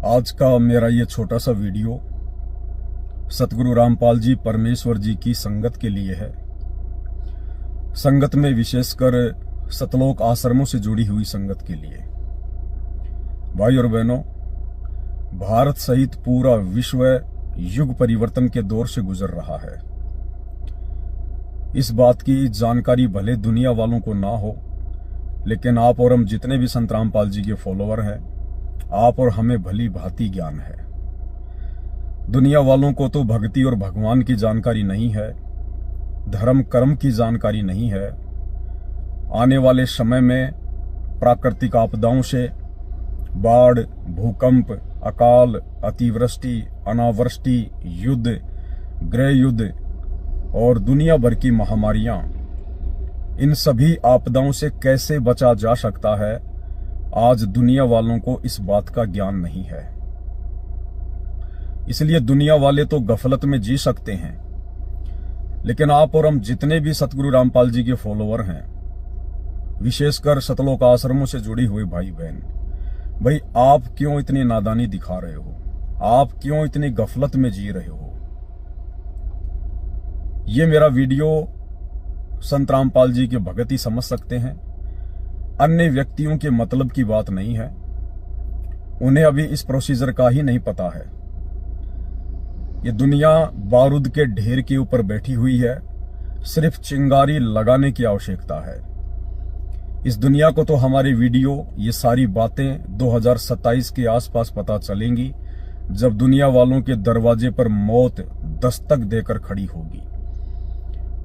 आज का मेरा ये छोटा सा वीडियो सतगुरु रामपाल जी परमेश्वर जी की संगत के लिए है। संगत में विशेषकर सतलोक आश्रमों से जुड़ी हुई संगत के लिए। भाई और बहनों, भारत सहित पूरा विश्व युग परिवर्तन के दौर से गुजर रहा है। इस बात की जानकारी भले दुनिया वालों को ना हो, लेकिन आप और हम जितने भी संत रामपाल जी के फॉलोअर हैं, आप और हमें भली भांति ज्ञान है। दुनिया वालों को तो भक्ति और भगवान की जानकारी नहीं है, धर्म कर्म की जानकारी नहीं है। आने वाले समय में प्राकृतिक आपदाओं से, बाढ़, भूकंप, अकाल, अतिवृष्टि, अनावृष्टि, युद्ध, गृह युद्ध और दुनिया भर की महामारियां, इन सभी आपदाओं से कैसे बचा जा सकता है, आज दुनिया वालों को इस बात का ज्ञान नहीं है। इसलिए दुनिया वाले तो गफलत में जी सकते हैं, लेकिन आप और हम जितने भी सतगुरु रामपाल जी के फॉलोअर हैं, विशेषकर सतलोक आश्रमों से जुड़ी हुए भाई बहन, भाई आप क्यों इतनी नादानी दिखा रहे हो? आप क्यों इतनी गफलत में जी रहे हो? ये मेरा वीडियो संत रामपाल जी के भगत ही समझ सकते हैं, अन्य व्यक्तियों के मतलब की बात नहीं है। उन्हें अभी इस प्रोसीजर का ही नहीं पता है। ये दुनिया बारूद के ढेर के ऊपर बैठी हुई है, सिर्फ चिंगारी लगाने की आवश्यकता है। इस दुनिया को तो हमारे वीडियो, ये सारी बातें 2027 के आसपास पता चलेंगी, जब दुनिया वालों के दरवाजे पर मौत दस्तक देकर खड़ी होगी।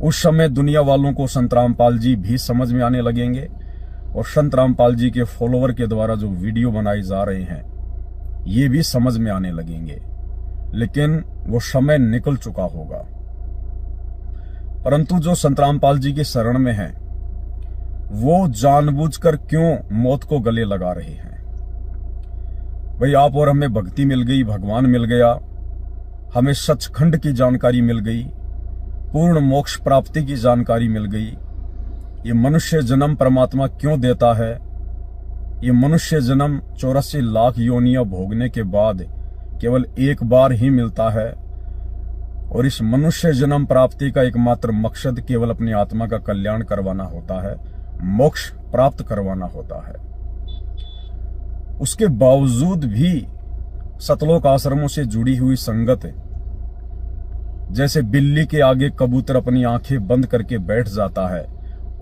उस समय दुनिया वालों को संत रामपाल जी भी समझ में आने लगेंगे और संत रामपाल जी के फॉलोअर के द्वारा जो वीडियो बनाए जा रहे हैं, ये भी समझ में आने लगेंगे। लेकिन वो समय निकल चुका होगा। परंतु जो संत रामपाल जी के शरण में हैं, वो जानबूझकर क्यों मौत को गले लगा रहे हैं? भाई आप और हमें भक्ति मिल गई, भगवान मिल गया, हमें सचखंड की जानकारी मिल गई, पूर्ण मोक्ष प्राप्ति की जानकारी मिल गई। ये मनुष्य जन्म परमात्मा क्यों देता है? ये मनुष्य जन्म 84 लाख योनियां भोगने के बाद केवल एक बार ही मिलता है, और इस मनुष्य जन्म प्राप्ति का एकमात्र मकसद केवल अपनी आत्मा का कल्याण करवाना होता है, मोक्ष प्राप्त करवाना होता है। उसके बावजूद भी सतलोक आश्रमों से जुड़ी हुई संगत जैसे बिल्ली के आगे कबूतर अपनी आंखें बंद करके बैठ जाता है,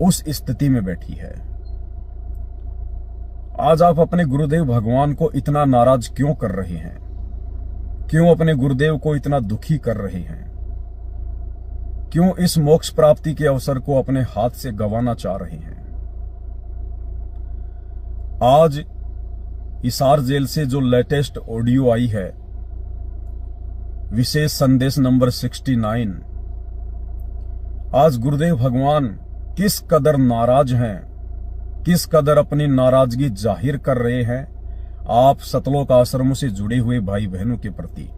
उस स्थिति में बैठी है। आज आप अपने गुरुदेव भगवान को इतना नाराज क्यों कर रहे हैं? क्यों अपने गुरुदेव को इतना दुखी कर रहे हैं? क्यों इस मोक्ष प्राप्ति के अवसर को अपने हाथ से गंवाना चाह रहे हैं? आज हिसार जेल से जो लेटेस्ट ऑडियो आई है, विशेष संदेश नंबर 69, आज गुरुदेव भगवान किस कदर नाराज हैं, किस कदर अपनी नाराजगी जाहिर कर रहे हैं आप सतलोक आश्रमों से जुड़े हुए भाई बहनों के प्रति।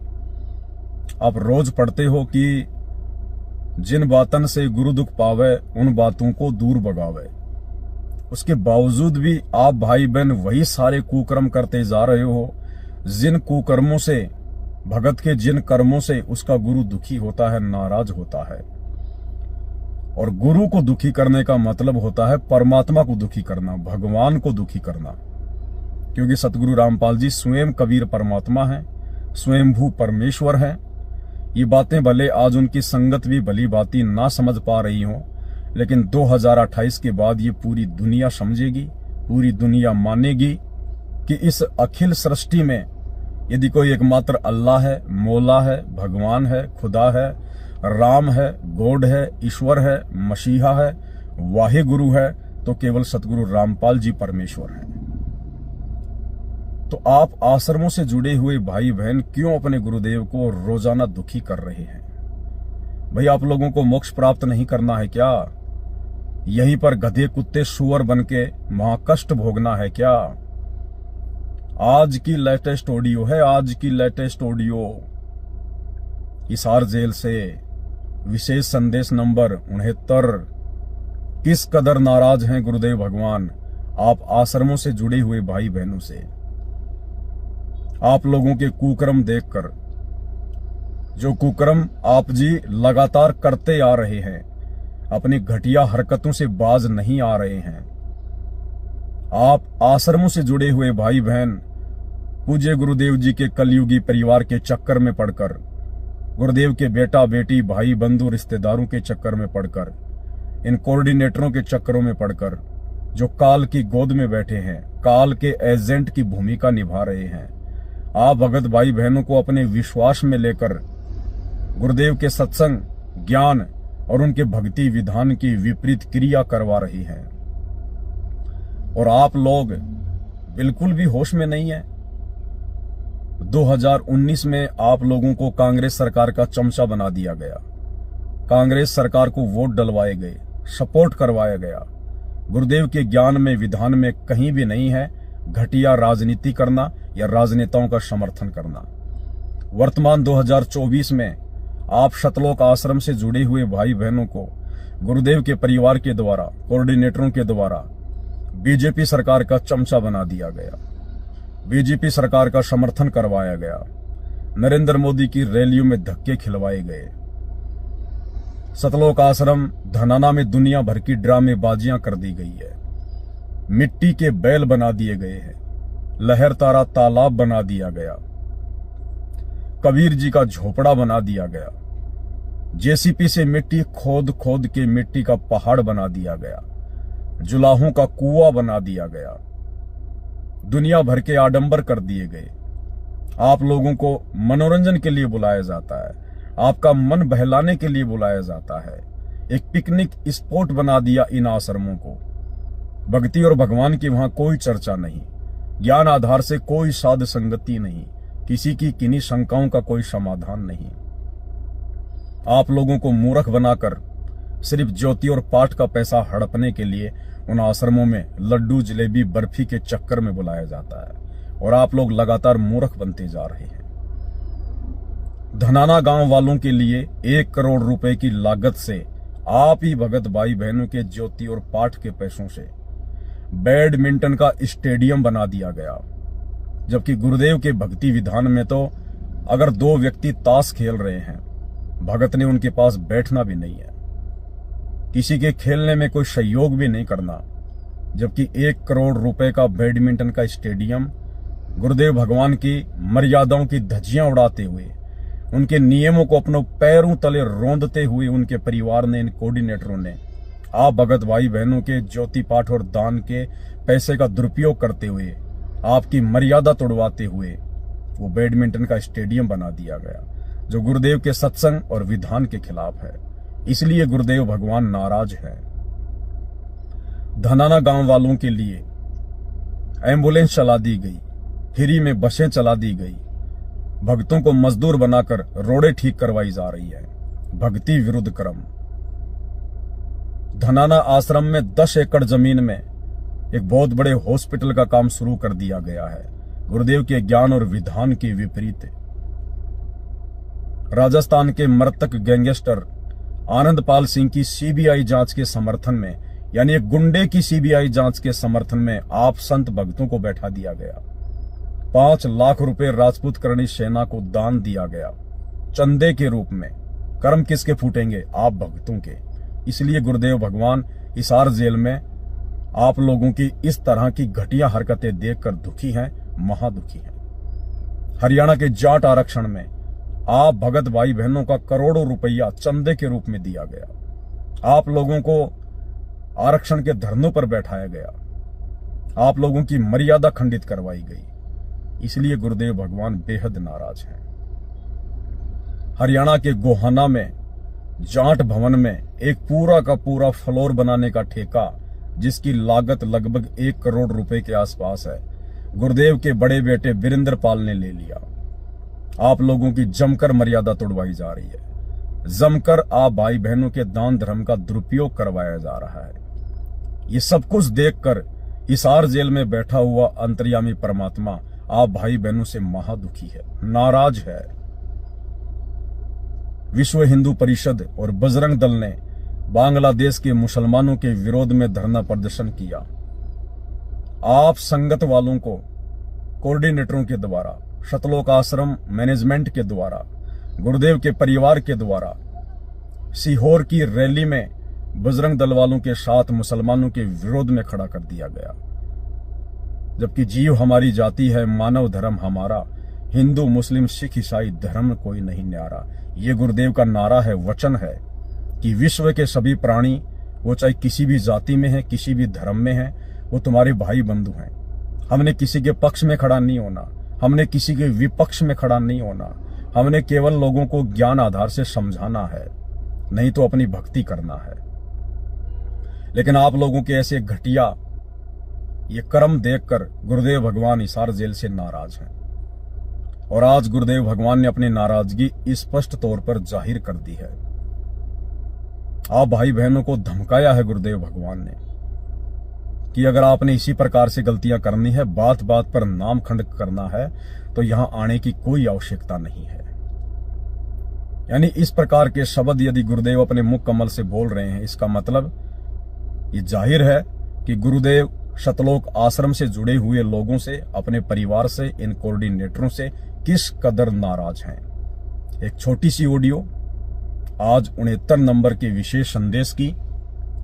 आप रोज पढ़ते हो कि जिन बातन से गुरु दुख पावे, उन बातों को दूर भगावे। उसके बावजूद भी आप भाई बहन वही सारे कुकर्म करते जा रहे हो, जिन कुकर्मों से, भगत के जिन कर्मों से उसका गुरु दुखी होता है, नाराज होता है। और गुरु को दुखी करने का मतलब होता है परमात्मा को दुखी करना, भगवान को दुखी करना। क्योंकि सतगुरु रामपाल जी स्वयं कबीर परमात्मा हैं, स्वयंभू परमेश्वर हैं। ये बातें भले आज उनकी संगत भी भली भांति ना समझ पा रही हो, लेकिन 2028 के बाद ये पूरी दुनिया समझेगी, पूरी दुनिया मानेगी कि इस अखिल सृष्टि में यदि कोई एकमात्र अल्लाह है, मौला है, भगवान है, खुदा है, राम है, गॉड है, ईश्वर है, मसीहा है, वाहे गुरु है, तो केवल सतगुरु रामपाल जी परमेश्वर हैं। तो आप आश्रमों से जुड़े हुए भाई बहन क्यों अपने गुरुदेव को रोजाना दुखी कर रहे हैं? भाई आप लोगों को मोक्ष प्राप्त नहीं करना है क्या? यहीं पर गधे कुत्ते सुअर बनके महाकष्ट भोगना है क्या? आज की लेटेस्ट ऑडियो है, आज की लेटेस्ट ऑडियो हिसार जेल से, विशेष संदेश नंबर 69। किस कदर नाराज हैं गुरुदेव भगवान आप आश्रमों से जुड़े हुए भाई बहनों से। आप लोगों के कुकर्म देखकर, जो कुकर्म आप जी लगातार करते आ रहे हैं, अपनी घटिया हरकतों से बाज नहीं आ रहे हैं। आप आश्रमों से जुड़े हुए भाई बहन पूज्य गुरुदेव जी के कलयुगी परिवार के चक्कर में पड़कर, गुरुदेव के बेटा बेटी भाई बंधु रिश्तेदारों के चक्कर में पड़कर, इन कोऑर्डिनेटरों के चक्करों में पड़कर, जो काल की गोद में बैठे हैं, काल के एजेंट की भूमिका निभा रहे हैं, आप भगत भाई बहनों को अपने विश्वास में लेकर गुरुदेव के सत्संग, ज्ञान और उनके भक्ति विधान की विपरीत क्रिया करवा रही हैं। और आप लोग बिल्कुल भी होश में नहीं है। 2019 में आप लोगों को कांग्रेस सरकार का चमचा बना दिया गया, कांग्रेस सरकार को वोट डलवाए गए, सपोर्ट करवाया गया। गुरुदेव के ज्ञान में, विधान में कहीं भी नहीं है घटिया राजनीति करना या राजनेताओं का समर्थन करना। वर्तमान 2024 में आप सतलोक आश्रम से जुड़े हुए भाई बहनों को गुरुदेव के परिवार के द्वारा, कोऑर्डिनेटरों के द्वारा बीजेपी सरकार का चमचा बना दिया गया, बीजेपी सरकार का समर्थन करवाया गया, नरेंद्र मोदी की रैलियों में धक्के खिलवाए गए। सतलोक आश्रम धनाना में दुनिया भर की ड्रामेबाजियां कर दी गई है, मिट्टी के बैल बना दिए गए हैं, लहर तारा तालाब बना दिया गया, कबीर जी का झोपड़ा बना दिया गया, जेसीपी से मिट्टी खोद खोद के मिट्टी का पहाड़ बना दिया गया, जुलाहों का कुआं बना दिया गया, दुनिया भर के आडंबर कर दिए गए। आप लोगों को मनोरंजन के लिए बुलाया जाता है, आपका मन बहलाने के लिए बुलाया जाता है। एक पिकनिक स्पॉट बना दिया इन आश्रमों को। भक्ति और भगवान की वहां कोई चर्चा नहीं, ज्ञान आधार से कोई साध संगति नहीं, किसी की किन्हीं शंकाओं का कोई समाधान नहीं। आप लोगों को मूर्ख बनाकर सिर्फ ज्योति और पाठ का पैसा हड़पने के लिए उन आश्रमों में लड्डू जलेबी बर्फी के चक्कर में बुलाया जाता है और आप लोग लगातार मूर्ख बनते जा रहे हैं। धनाना गांव वालों के लिए 1 करोड़ रुपए की लागत से आप ही भगत भाई बहनों के ज्योति और पाठ के पैसों से बैडमिंटन का स्टेडियम बना दिया गया, जबकि गुरुदेव के भक्ति विधान में तो अगर 2 व्यक्ति ताश खेल रहे हैं, भगत ने उनके पास बैठना भी नहीं है, किसी के खेलने में कोई सहयोग भी नहीं करना। जबकि 1 करोड़ रुपए का बैडमिंटन का स्टेडियम गुरुदेव भगवान की मर्यादाओं की धज्जियां उड़ाते हुए, उनके नियमों को अपने पैरों तले रौंदते हुए उनके परिवार ने, इन कोऑर्डिनेटरों ने आप भगत भाई बहनों के ज्योति पाठ और दान के पैसे का दुरुपयोग करते हुए, आपकी मर्यादा तोड़वाते हुए वो बैडमिंटन का स्टेडियम बना दिया गया, जो गुरुदेव के सत्संग और विधान के खिलाफ है। इसलिए गुरुदेव भगवान नाराज है। धनाना गांव वालों के लिए एम्बुलेंस चला दी गई, फ्री में बसें चला दी गई, भक्तों को मजदूर बनाकर रोडें ठीक करवाई जा रही है। भक्ति विरुद्ध कर्म। धनाना आश्रम में 10 एकड़ जमीन में एक बहुत बड़े हॉस्पिटल का काम शुरू कर दिया गया है, गुरुदेव के ज्ञान और विधान के विपरीत। राजस्थान के मृतक गैंगस्टर आनंदपाल सिंह की सीबीआई जांच के समर्थन में, यानी एक गुंडे की सीबीआई जांच के समर्थन में आप संत भक्तों को बैठा दिया गया। 5 लाख रुपए राजपूत करणी सेना को दान दिया गया चंदे के रूप में। कर्म किसके फूटेंगे? आप भक्तों के। इसलिए गुरुदेव भगवान हिसार जेल में आप लोगों की इस तरह की घटिया हरकतें देखकर दुखी हैं, महादुखी हैं। हरियाणा के जाट आरक्षण में आप भगत भाई बहनों का करोड़ों रुपया चंदे के रूप में दिया गया। आप लोगों को आरक्षण के धरनों पर बैठाया गया, आप लोगों की मर्यादा खंडित करवाई गई। इसलिए गुरुदेव भगवान बेहद नाराज हैं। हरियाणा के गोहाना में जाट भवन में एक पूरा का पूरा फ्लोर बनाने का ठेका, जिसकी लागत लगभग 1 करोड़ रुपए के आसपास है, गुरुदेव के बड़े बेटे वीरेंद्र पाल ने ले लिया। आप लोगों की जमकर मर्यादा तोड़वाई जा रही है, जमकर आप भाई बहनों के दान धर्म का दुरुपयोग करवाया जा रहा है। ये सब कुछ देखकर हिसार जेल में बैठा हुआ अंतर्यामी परमात्मा आप भाई बहनों से महादुखी है, नाराज है। विश्व हिंदू परिषद और बजरंग दल ने बांग्लादेश के मुसलमानों के विरोध में धरना प्रदर्शन किया। आप संगत वालों को कोऑर्डिनेटरों के द्वारा शतलोक आश्रम मैनेजमेंट के द्वारा, गुरुदेव के परिवार के द्वारा सीहोर की रैली में बजरंग दल वालों के साथ मुसलमानों के विरोध में खड़ा कर दिया गया। जबकि जीव हमारी जाति है, मानव धर्म हमारा, हिंदू मुस्लिम सिख ईसाई धर्म कोई नहीं न्यारा। ये गुरुदेव का नारा है, वचन है कि विश्व के सभी प्राणी, वो चाहे किसी भी जाति में है, किसी भी धर्म में है, वो तुम्हारे भाई बंधु हैं। हमने किसी के पक्ष में खड़ा नहीं होना, हमने किसी के विपक्ष में खड़ा नहीं होना। हमने केवल लोगों को ज्ञान आधार से समझाना है, नहीं तो अपनी भक्ति करना है। लेकिन आप लोगों के ऐसे घटिया ये कर्म देखकर गुरुदेव भगवान हिसार जेल से नाराज हैं। और आज गुरुदेव भगवान ने अपनी नाराजगी स्पष्ट तौर पर जाहिर कर दी है। आप भाई बहनों को धमकाया है गुरुदेव भगवान ने कि अगर आपने इसी प्रकार से गलतियां करनी है, बात बात पर नाम खंड करना है, तो यहां आने की कोई आवश्यकता नहीं है। यानी इस प्रकार के शब्द यदि गुरुदेव अपने मुख कमल से बोल रहे हैं, इसका मतलब ये जाहिर है कि गुरुदेव शतलोक आश्रम से जुड़े हुए लोगों से, अपने परिवार से, इन कोऑर्डिनेटरों से किस कदर नाराज हैं। एक छोटी सी ऑडियो आज 69 नंबर के विशेष संदेश की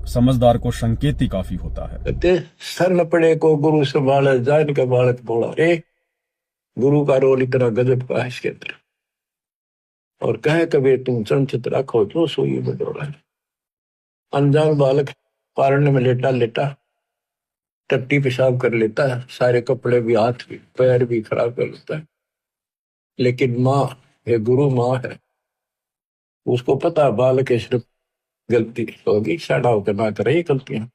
समझदार को संकेत ही काफी होता है। सर न पड़े को गुरु संभाले, जान के बालक बोला रे। गुरु का रोल इतना गजब का है इसके अंदर। और कहे कभी तुम चंचित रखो जो सोई बदौड़ा। अनजान बालक पारने में लेटा लेटा टट्टी पेशाब कर लेता है, सारे कपड़े भी, हाथ भी, पैर भी खराब कर लेता है। लेकिन माँ, ये गुरु माँ है, उसको पता बालक सिर्फ गलती होगी, साड़ा होकर ना करे गलतियां।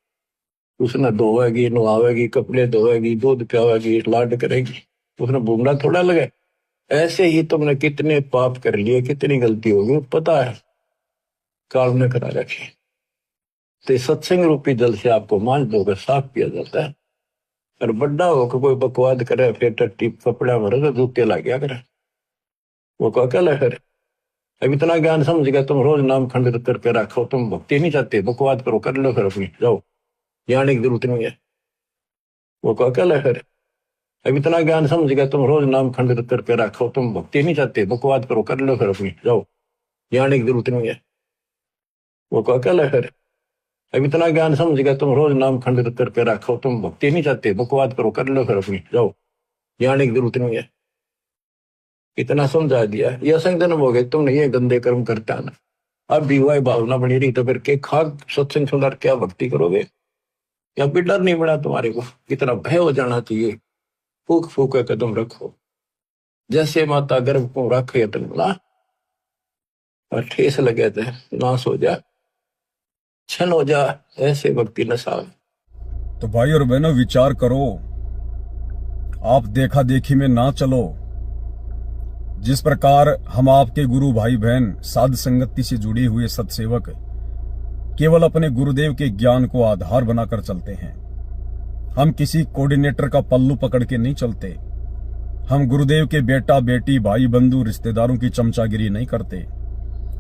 उसने धोएगी, नहावेगी, कपड़े धोएगी, दूध पियावेगी, लाड करेगी, उसने भूमना थोड़ा लगे। ऐसे ही तुमने कितने पाप कर लिए, कितनी गलती होगी पता है, काल ने करा रखी। तो सत्संग रूपी जल से आपको मान दोगे, साफ किया जाता है। और बड़ा होकर कोई बकवाद करे, फिर टट्टी कपड़ा भरे जूते ला गया करे, वो को अकेला है। अब इतना ज्ञान समझ गया, तुम रोज नाम खंडित करके रखो, तुम भक्ति नहीं चाहते, बकवाद करो, कर लो फिर अपनी, जाओ, जाने की जरूरत नहीं है। वो को अकेला है। अब इतना ज्ञान समझ गया, तुम रोज नाम खंडित करके रखो, तुम भक्ति नहीं चाहते, बकवाद करो, कर लो फिर अपनी, जाओ, जाने की जरूरत नहीं है। वो को अकेला है। अब इतना ज्ञान समझ गया, तुम रोज नाम खंडित करके रखो, तुम भक्ति नहीं चाहते, बकवाद करो, कर लो फिर अपनी, जाओ, जाने की जरूरत नहीं है। इतना समझा दिया। ये असंग जन्म हो गए, तुमने ये गंदे कर्म करता ना, अब भी वही भावना बनी रही, तो फिर के खाक सत्संग सुंदर क्या भक्ति करोगे? या भी डर नहीं बना तुम्हारे को? कितना भय हो जाना चाहिए। फूक फूक कदम रखो, जैसे माता गर्भ को रखे ना, और ठेस लगे थे नाश हो जा, छन हो जा, ऐसे भक्ति नशा। तो भाई और बहनों विचार करो, आप देखा देखी में ना चलो। जिस प्रकार हम आपके गुरु भाई बहन, साध संगति से जुड़े हुए सत्सेवक केवल अपने गुरुदेव के ज्ञान को आधार बनाकर चलते हैं। हम किसी कोऑर्डिनेटर का पल्लू पकड़ के नहीं चलते। हम गुरुदेव के बेटा बेटी, भाई बंधु, रिश्तेदारों की चमचागिरी नहीं करते।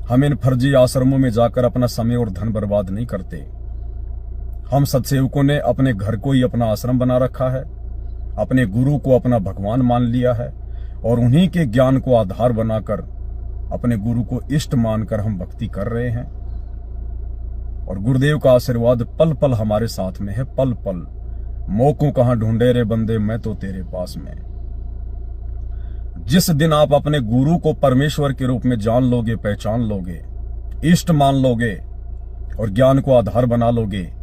हम इन फर्जी आश्रमों में जाकर अपना समय और धन बर्बाद नहीं करते। हम सत्सेवकों ने अपने घर को ही अपना आश्रम बना रखा है, अपने गुरु को अपना भगवान मान लिया है, और उन्हीं के ज्ञान को आधार बनाकर अपने गुरु को इष्ट मानकर हम भक्ति कर रहे हैं। और गुरुदेव का आशीर्वाद पल पल हमारे साथ में है, पल पल। मौकों कहां ढूंढे रे बंदे, मैं तो तेरे पास में। जिस दिन आप अपने गुरु को परमेश्वर के रूप में जान लोगे, पहचान लोगे, इष्ट मान लोगे और ज्ञान को आधार बना लोगे,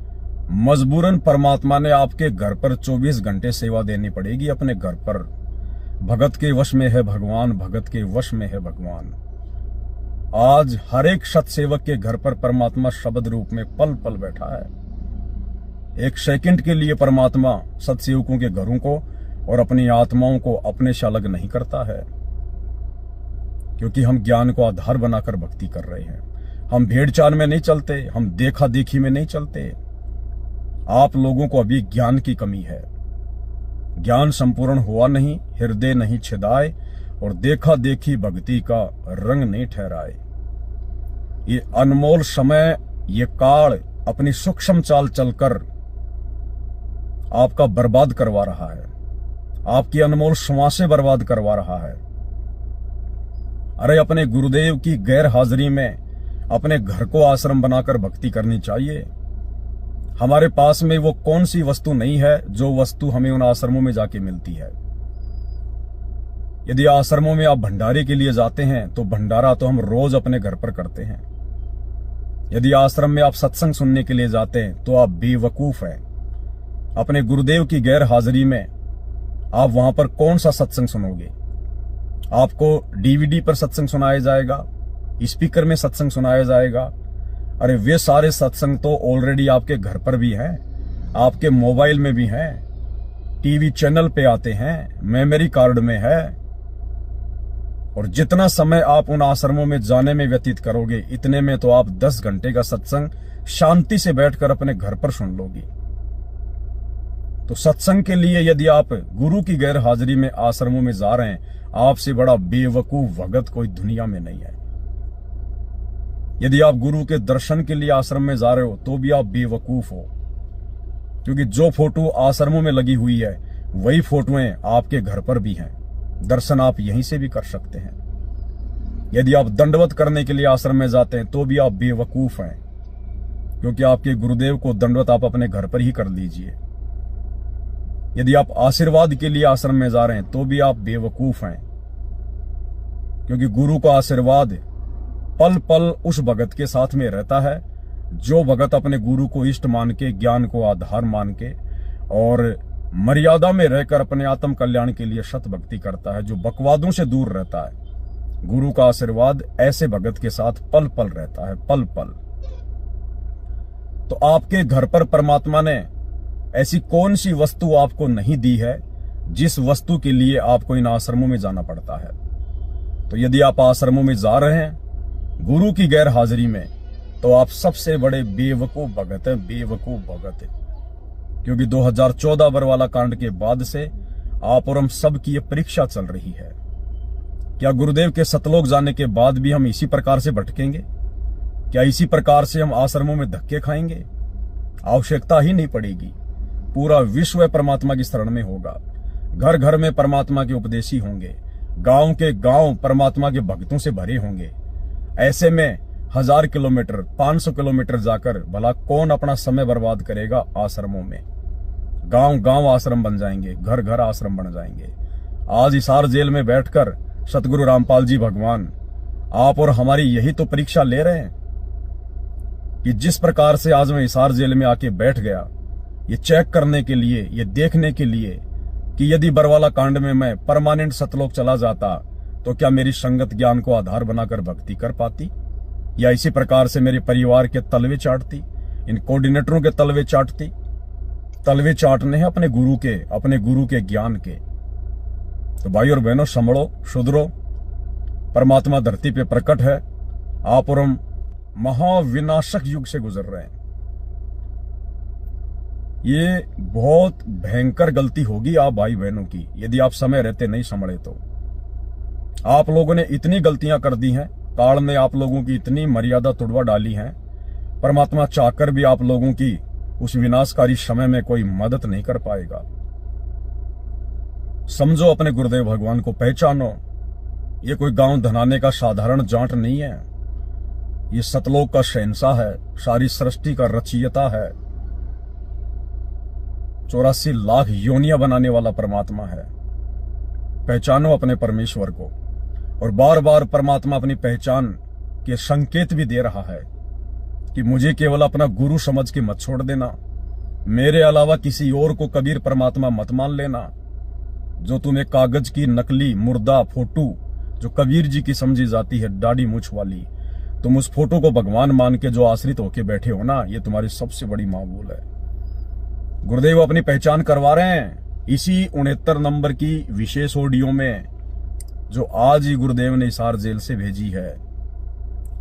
मजबूरन परमात्मा ने आपके घर पर 24 घंटे सेवा देनी पड़ेगी। अपने घर पर भगत के वश में है भगवान, भगत के वश में है भगवान। आज हर एक सत्सेवक के घर पर परमात्मा शब्द रूप में पल पल बैठा है। एक सेकंड के लिए परमात्मा सत्सेवकों के घरों को और अपनी आत्माओं को अपने से अलग नहीं करता है, क्योंकि हम ज्ञान को आधार बनाकर भक्ति कर रहे हैं। हम भेड़ चाल में नहीं चलते, हम देखा देखी में नहीं चलते। आप लोगों को अभी ज्ञान की कमी है। ज्ञान संपूर्ण हुआ नहीं, हृदय नहीं छिदाए, और देखा देखी भक्ति का रंग नहीं ठहराए। ये अनमोल समय, ये काल अपनी सूक्ष्म चाल चलकर आपका बर्बाद करवा रहा है। आपकी अनमोल श्वासें बर्बाद करवा रहा है। अरे अपने गुरुदेव की गैर हाजिरी में अपने घर को आश्रम बनाकर भक्ति करनी चाहिए। हमारे पास में वो कौन सी वस्तु नहीं है जो वस्तु हमें उन आश्रमों में जाके मिलती है। यदि आश्रमों में आप भंडारे के लिए जाते हैं तो भंडारा तो हम रोज अपने घर पर करते हैं। यदि आश्रम में आप सत्संग सुनने के लिए जाते हैं तो आप बेवकूफ हैं। अपने गुरुदेव की गैर हाजिरी में आप वहां पर कौन सा सत्संग सुनोगे? आपको डीवीडी पर सत्संग सुनाया जाएगा, स्पीकर में सत्संग सुनाया जाएगा। अरे वे सारे सत्संग तो ऑलरेडी आपके घर पर भी हैं, आपके मोबाइल में भी हैं, टीवी चैनल पे आते हैं, मेमोरी कार्ड में है। और जितना समय आप उन आश्रमों में जाने में व्यतीत करोगे, इतने में तो आप 10 घंटे का सत्संग शांति से बैठकर अपने घर पर सुन लोगे। तो सत्संग के लिए यदि आप गुरु की गैर हाजिरी में आश्रमों में जा रहे हैं, आपसे बड़ा बेवकूफ भगत कोई दुनिया में नहीं है। यदि आप गुरु के दर्शन के लिए आश्रम में जा रहे हो तो भी आप बेवकूफ हो, क्योंकि जो फोटो आश्रमों में लगी हुई है वही फोटोएं आपके घर पर भी हैं। दर्शन आप यहीं से भी कर सकते हैं। यदि आप दंडवत करने के लिए आश्रम में जाते हैं तो भी आप बेवकूफ हैं, क्योंकि आपके गुरुदेव को दंडवत आप अपने घर पर ही कर लीजिए। यदि आप आशीर्वाद के लिए आश्रम में जा रहे हैं तो भी आप बेवकूफ हैं, क्योंकि गुरु का आशीर्वाद पल पल उस भगत के साथ में रहता है जो भगत अपने गुरु को इष्ट मान के, ज्ञान को आधार मान के और मर्यादा में रहकर अपने आत्म कल्याण के लिए सत भक्ति करता है, जो बकवादों से दूर रहता है। गुरु का आशीर्वाद ऐसे भगत के साथ पल पल रहता है, पल पल। तो आपके घर पर परमात्मा ने ऐसी कौन सी वस्तु आपको नहीं दी है जिस वस्तु के लिए आपको इन आश्रमों में जाना पड़ता है? तो यदि आप आश्रमों में जा रहे हैं गुरु की गैर हाजिरी में, तो आप सबसे बड़े बेवकूफ भगत हैं, बेवकूफ भगत हैं। क्योंकि 2014 बरवाला कांड के बाद से आप और हम सब की ये परीक्षा चल रही है। क्या गुरुदेव के सतलोक जाने के बाद भी हम इसी प्रकार से भटकेंगे? क्या इसी प्रकार से हम आश्रमों में धक्के खाएंगे? आवश्यकता ही नहीं पड़ेगी। पूरा विश्व परमात्मा की शरण में होगा। घर घर में परमात्मा के उपदेशी होंगे, गांव के गांव परमात्मा के भक्तों से भरे होंगे। ऐसे में 1000 किलोमीटर 500 किलोमीटर जाकर भला कौन अपना समय बर्बाद करेगा आश्रमों में? गांव गांव आश्रम बन जाएंगे, घर घर आश्रम बन जाएंगे। आज हिसार जेल में बैठकर सतगुरु रामपाल जी भगवान आप और हमारी यही तो परीक्षा ले रहे हैं कि जिस प्रकार से आज मैं हिसार जेल में आके बैठ गया, ये चेक करने के लिए, ये देखने के लिए कि यदि बरवाला कांड में मैं परमानेंट सतलोक चला जाता तो क्या मेरी संगत ज्ञान को आधार बनाकर भक्ति कर पाती, या इसी प्रकार से मेरे परिवार के तलवे चाटती, इन कोऑर्डिनेटरों के तलवे चाटती। तलवे चाटने हैं अपने गुरु के ज्ञान के। तो भाई और बहनों, संभलो, सुधरो। परमात्मा धरती पे प्रकट है। आप और हम महाविनाशक युग से गुजर रहे हैं। ये बहुत भयंकर गलती होगी आप भाई बहनों की यदि आप समय रहते नहीं संभले तो। आप लोगों ने इतनी गलतियां कर दी हैं, काल ने आप लोगों की इतनी मर्यादा तुड़वा डाली है, परमात्मा चाहकर भी आप लोगों की उस विनाशकारी समय में कोई मदद नहीं कर पाएगा। समझो, अपने गुरुदेव भगवान को पहचानो। ये कोई गांव धनाने का साधारण जाट नहीं है, ये सतलोक का शहंशाह है, सारी सृष्टि का रचयिता है, 84 लाख योनियां बनाने वाला परमात्मा है। पहचानो अपने परमेश्वर को। और बार बार परमात्मा अपनी पहचान के संकेत भी दे रहा है कि मुझे केवल अपना गुरु समझ के मत छोड़ देना, मेरे अलावा किसी और को कबीर परमात्मा मत मान लेना। जो तुम्हें कागज की नकली मुर्दा फोटो जो कबीर जी की समझी जाती है, दाढ़ी मूछ वाली, तुम उस फोटो को भगवान मान के जो आश्रित होके बैठे हो ना, ये तुम्हारी सबसे बड़ी मामूल है। गुरुदेव अपनी पहचान करवा रहे हैं इसी 69 नंबर की विशेष ऑडियो में, जो आज ही गुरुदेव ने हिसार जेल से भेजी है।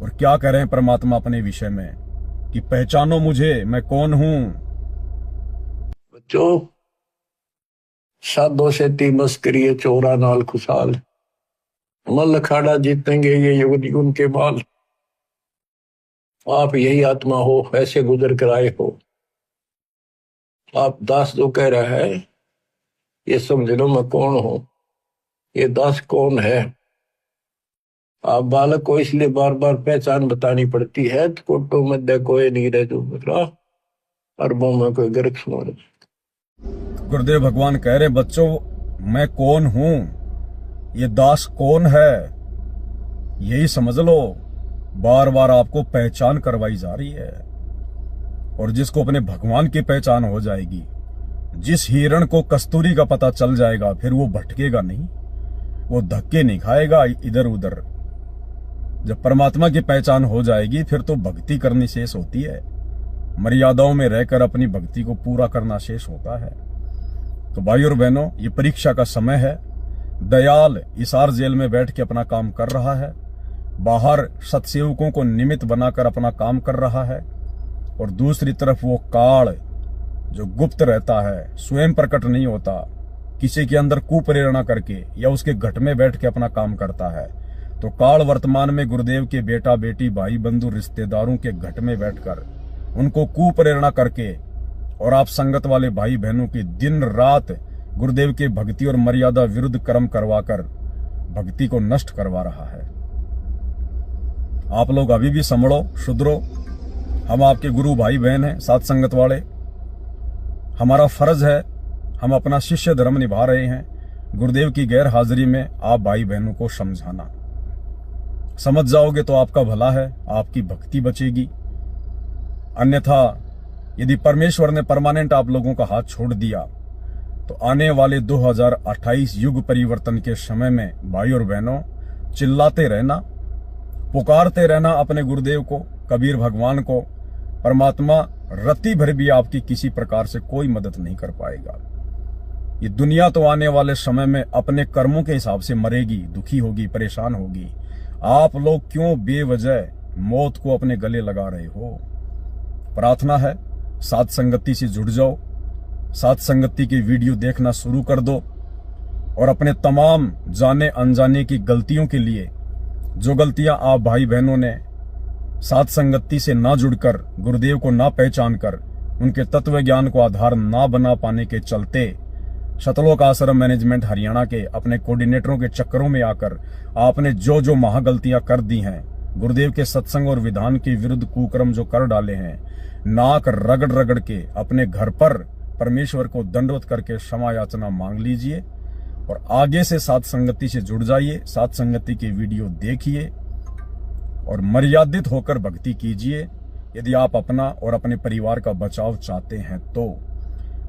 और क्या कह रहे हैं परमात्मा अपने विषय में कि पहचानो मुझे, मैं कौन हूं। बच्चों, साधो से ती मस्करी चोरा नाल खुशाल, मल अखाड़ा जीतेंगे ये युग युग के बाल। आप यही आत्मा हो, ऐसे गुजर कर आए हो। आप दास जो कह रहा है ये समझ लो मैं कौन हूं, ये दास कौन है। आप बालक को इसलिए बार बार पहचान बतानी पड़ती है, तो कोटो मध्य कोई नहीं रह जो बता, अरबों में कोई गर्क सुन। गुरुदेव भगवान कह रहे बच्चों मैं कौन हूं, ये दास कौन है, यही समझ लो। बार बार आपको पहचान करवाई जा रही है। और जिसको अपने भगवान की पहचान हो जाएगी, जिस हिरण को कस्तूरी का पता चल जाएगा, फिर वो भटकेगा नहीं, वो धक्के नहीं खाएगा इधर उधर। जब परमात्मा की पहचान हो जाएगी फिर तो भक्ति करनी शेष होती है, मर्यादाओं में रहकर अपनी भक्ति को पूरा करना शेष होता है। तो भाई और बहनों, ये परीक्षा का समय है। दयाल इसार जेल में बैठ के अपना काम कर रहा है, बाहर सतसेवकों को निमित्त बनाकर अपना काम कर रहा है, और दूसरी तरफ वो काल जो गुप्त रहता है, स्वयं प्रकट नहीं होता, किसी के अंदर कुप्रेरणा करके या उसके घट में बैठ के अपना काम करता है। तो काल वर्तमान में गुरुदेव के बेटा बेटी भाई बंधु रिश्तेदारों के घट में बैठकर उनको कुप्रेरणा करके और आप संगत वाले भाई बहनों की दिन रात गुरुदेव के भक्ति और मर्यादा विरुद्ध कर्म करवाकर भक्ति को नष्ट करवा रहा है। आप लोग अभी भी संभलो, सुधरो। हम आपके गुरु भाई बहन हैं, साथ संगत वाले। हमारा फर्ज है, हम अपना शिष्य धर्म निभा रहे हैं। गुरुदेव की गैर हाजिरी में आप भाई बहनों को समझाना, समझ जाओगे तो आपका भला है, आपकी भक्ति बचेगी। अन्यथा यदि परमेश्वर ने परमानेंट आप लोगों का हाथ छोड़ दिया तो आने वाले 2028 युग परिवर्तन के समय में भाई और बहनों चिल्लाते रहना, पुकारते रहना अपने गुरुदेव को, कबीर भगवान को। परमात्मा रत्ती भर भी आपकी किसी प्रकार से कोई मदद नहीं कर पाएगा। ये दुनिया तो आने वाले समय में अपने कर्मों के हिसाब से मरेगी, दुखी होगी, परेशान होगी। आप लोग क्यों बेवजह मौत को अपने गले लगा रहे हो? प्रार्थना है, साथ संगति से जुड़ जाओ, साथ संगति की वीडियो देखना शुरू कर दो, और अपने तमाम जाने अनजाने की गलतियों के लिए, जो गलतियां आप भाई बहनों ने साथ संगति से ना जुड़कर, गुरुदेव को ना पहचान कर, उनके तत्व ज्ञान को आधार ना बना पाने के चलते शतलोक आश्रम मैनेजमेंट हरियाणा के अपने कोऑर्डिनेटरों के चक्करों में आकर आपने जो महागलतियां कर दी हैं, गुरुदेव के सत्संग और विधान के विरुद्ध कुकर्म जो कर डाले हैं, नाक रगड़ रगड़ के अपने घर पर परमेश्वर को दंडवत करके क्षमा याचना मांग लीजिए और आगे से साथ संगति से जुड़ जाइए। साथ संगति की वीडियो देखिए और मर्यादित होकर भक्ति कीजिए, यदि आप अपना और अपने परिवार का बचाव चाहते हैं तो।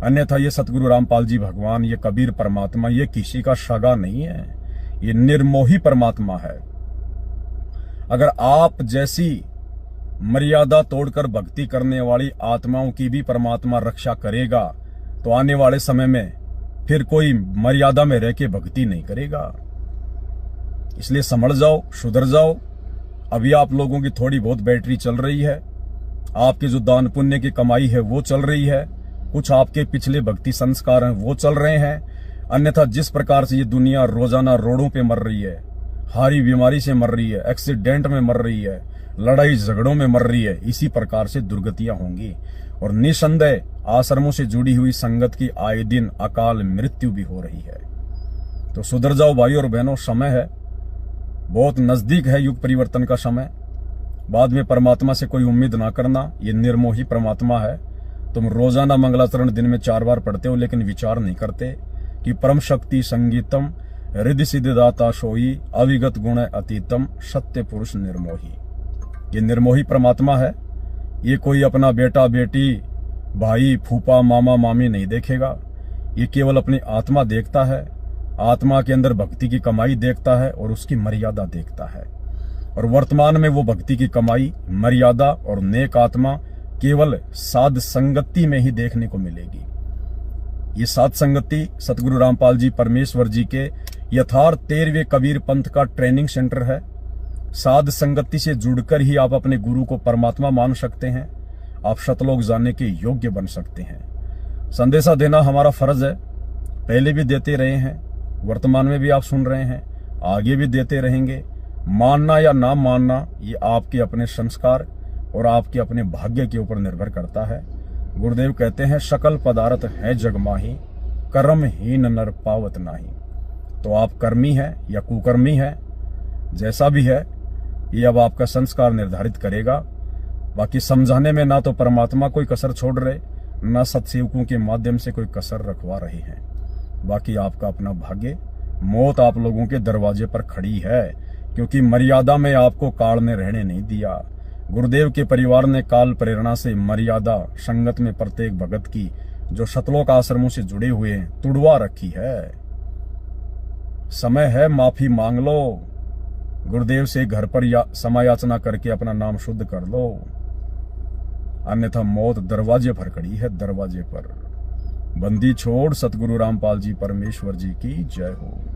अन्यथा ये सतगुरु रामपाल जी भगवान, ये कबीर परमात्मा, ये किसी का सगा नहीं है, ये निर्मोही परमात्मा है। अगर आप जैसी मर्यादा तोड़कर भक्ति करने वाली आत्माओं की भी परमात्मा रक्षा करेगा तो आने वाले समय में फिर कोई मर्यादा में रह के भक्ति नहीं करेगा। इसलिए समझ जाओ, सुधर जाओ। अभी आप लोगों की थोड़ी बहुत बैटरी चल रही है, आपके जो दान पुण्य की कमाई है वो चल रही है, कुछ आपके पिछले भक्ति संस्कार हैं वो चल रहे हैं। अन्यथा जिस प्रकार से ये दुनिया रोजाना रोडों पे मर रही है, हारी बीमारी से मर रही है, एक्सीडेंट में मर रही है, लड़ाई झगड़ों में मर रही है, इसी प्रकार से दुर्गतियां होंगी। और निसंदेह आश्रमों से जुड़ी हुई संगत की आए दिन अकाल मृत्यु भी हो रही है। तो सुधर जाओ भाई और बहनों, समय है, बहुत नजदीक है युग परिवर्तन का समय। बाद में परमात्मा से कोई उम्मीद ना करना, ये निर्मोही परमात्मा है। तुम रोजाना मंगलाचरण दिन में 4 बार पढ़ते हो, लेकिन विचार नहीं करते कि परम शक्ति संगीतम हृदय सिद्धिदाता सोई अविगत गुण अतीतम सत्य पुरुष निर्मोही। ये निर्मोही परमात्मा है। ये कोई अपना बेटा बेटी भाई फूफा मामा मामी नहीं देखेगा, ये केवल अपनी आत्मा देखता है, आत्मा के अंदर भक्ति की कमाई देखता है और उसकी मर्यादा देखता है। और वर्तमान में वो भक्ति की कमाई, मर्यादा और नेक आत्मा केवल साध संगति में ही देखने को मिलेगी। ये साध संगति सतगुरु रामपाल जी परमेश्वर जी के यथार्थ 13वें कबीर पंथ का ट्रेनिंग सेंटर है। साध संगति से जुड़कर ही आप अपने गुरु को परमात्मा मान सकते हैं, आप शतलोक जानने के योग्य बन सकते हैं। संदेशा देना हमारा फर्ज है, पहले भी देते रहे हैं, वर्तमान में भी आप सुन रहे हैं, आगे भी देते रहेंगे। मानना या ना मानना ये आपके अपने संस्कार और आपके अपने भाग्य के ऊपर निर्भर करता है। गुरुदेव कहते हैं सकल पदार्थ है जग माही, कर्महीन नर पावत नाही। तो आप कर्मी है या कुकर्मी है, जैसा भी है, ये अब आपका संस्कार निर्धारित करेगा। बाकी समझाने में ना तो परमात्मा कोई कसर छोड़ रहे, ना सत्सेवकों के माध्यम से कोई कसर रखवा रहे हैं। बाकी आपका अपना भाग्य, मौत आप लोगों के दरवाजे पर खड़ी है, क्योंकि मर्यादा में आपको काल ने रहने नहीं दिया। गुरुदेव के परिवार ने काल प्रेरणा से मर्यादा संगत में प्रत्येक भगत की, जो शतलोक आश्रमों से जुड़े हुए हैं, तुड़वा रखी है। समय है, माफी मांग लो, गुरुदेव से घर पर समय याचना करके अपना नाम शुद्ध कर लो, अन्यथा मौत दरवाजे पर खड़ी है, दरवाजे पर। बंदी छोड़ सतगुरु रामपाल जी परमेश्वर जी की जय हो।